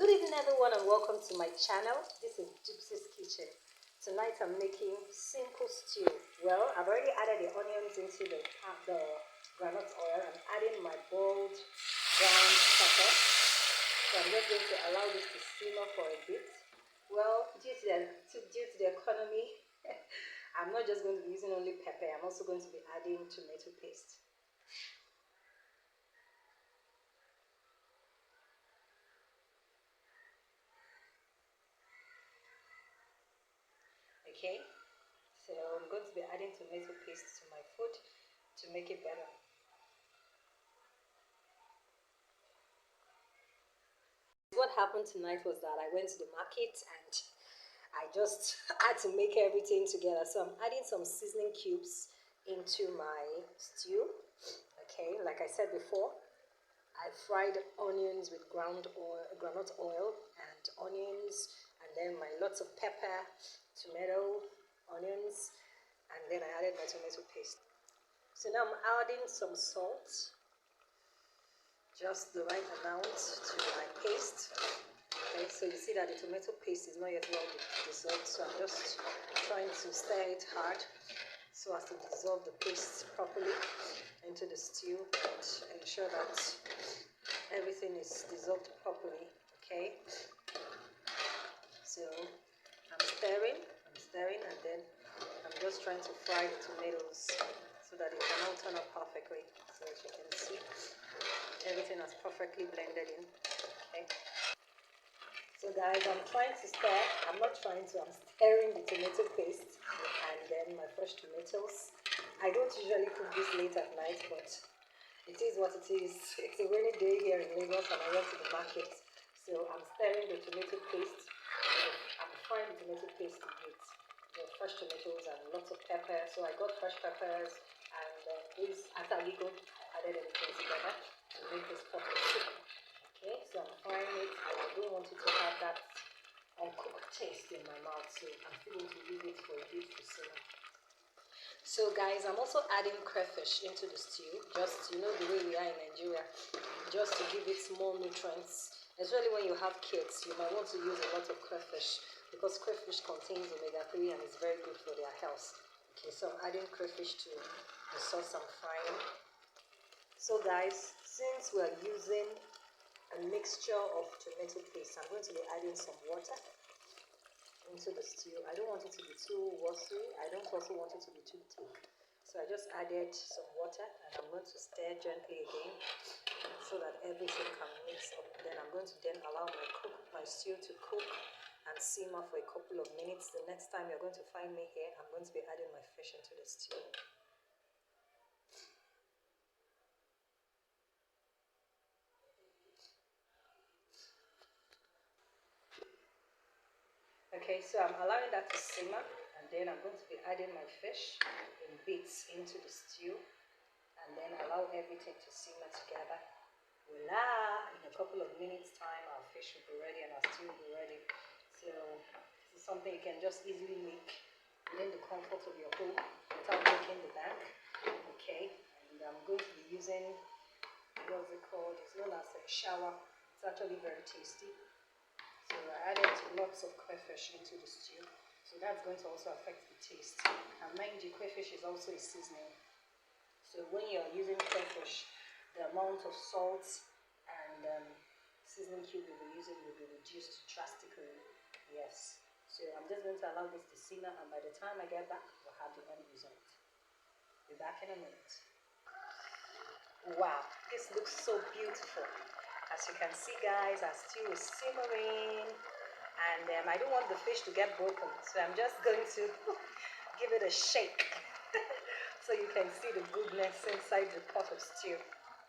Good evening everyone and welcome to my channel. This is Gypsy's Kitchen. Tonight I'm making simple stew. Well, I've already added the onions into the groundnut oil. I'm adding my boiled brown pepper. So I'm just going to allow this to simmer for a bit. Well, due to the economy, I'm not just going to be using only pepper. I'm also going to be adding tomato paste. Okay, so I'm going to be adding tomato paste to my food to make it better. What happened tonight was that I went to the market and I just had to make everything together. So I'm adding some seasoning cubes into my stew. Okay, like I said before, I fried onions with groundnut oil and onions, and then my lots of pepper, tomato, onions, and then I added my tomato paste. So now I'm adding some salt, just the right amount to my paste. Okay, so you see that the tomato paste is not yet well dissolved, so I'm just trying to stir it hard so as to dissolve the paste properly into the stew and ensure that everything is dissolved properly. Okay, so I'm stirring, and then I'm just trying to fry the tomatoes so that it can all turn out perfectly. So as you can see, everything is perfectly blended in. Okay. So guys, I'm trying to stir. I'm stirring the tomato paste and then my fresh tomatoes. I don't usually cook this late at night, but it is what it is. It's a rainy day here in Lagos and I went to the market. So I'm stirring the tomato paste. I'm frying the tomato paste with the fresh tomatoes and lots of pepper. So I got fresh peppers and this ataligo, added everything together to make this pot of soup. Okay, so I'm frying it and I don't want it to have that uncooked taste in my mouth, so I'm still going to leave it for a bit to simmer. So guys, I'm also adding crayfish into the stew, just the way we are in Nigeria, just to give it more nutrients. Especially when you have kids, you might want to use a lot of crayfish because crayfish contains omega-3 and is very good for their health. Okay, so I'm adding crayfish to the sauce I'm frying. So guys, since we're using a mixture of tomato paste, I'm going to be adding some water into the stew. I don't want it to be too watery. I don't also want it to be too thick. So I just added some water and I'm going to stir gently again so that everything can mix up. Then I'm going to allow my stew to cook and simmer for a couple of minutes. The next time you're going to find me here, I'm going to be adding my fish into the stew. Okay, so I'm allowing that to simmer and then I'm going to be adding my fish in bits into the stew and then allow everything to simmer together. Voila! In a couple of minutes time our fish will be ready and our stew will be ready. So this is something you can just easily make within the comfort of your home without breaking the bank. Okay, and I'm going to be using, what's it called? It's known as a shower. It's actually very tasty. So I added lots of crayfish into the stew, so that's going to also affect the taste. And mind you, crayfish is also a seasoning. So when you're using crayfish, the amount of salt and seasoning cube you'll be using will be reduced drastically. Yes. So I'm just going to allow this to simmer, and by the time I get back, we'll have the end result. Be back in a minute. Wow, this looks so beautiful. As you can see guys, our stew is simmering and I don't want the fish to get broken, so I'm just going to give it a shake so you can see the goodness inside the pot of stew.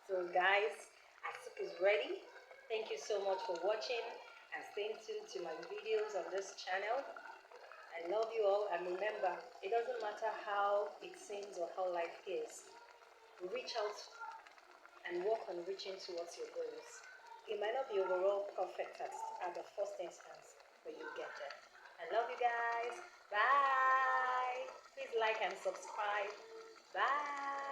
So guys, our soup is ready. Thank you so much for watching and staying tuned to my videos on this channel. I love you all, and remember, it doesn't matter how it seems or how life is. Reach out and work on reaching towards your goals. It might not be overall perfect at the first instance, but you'll get there. I love you guys. Bye. Please like and subscribe. Bye.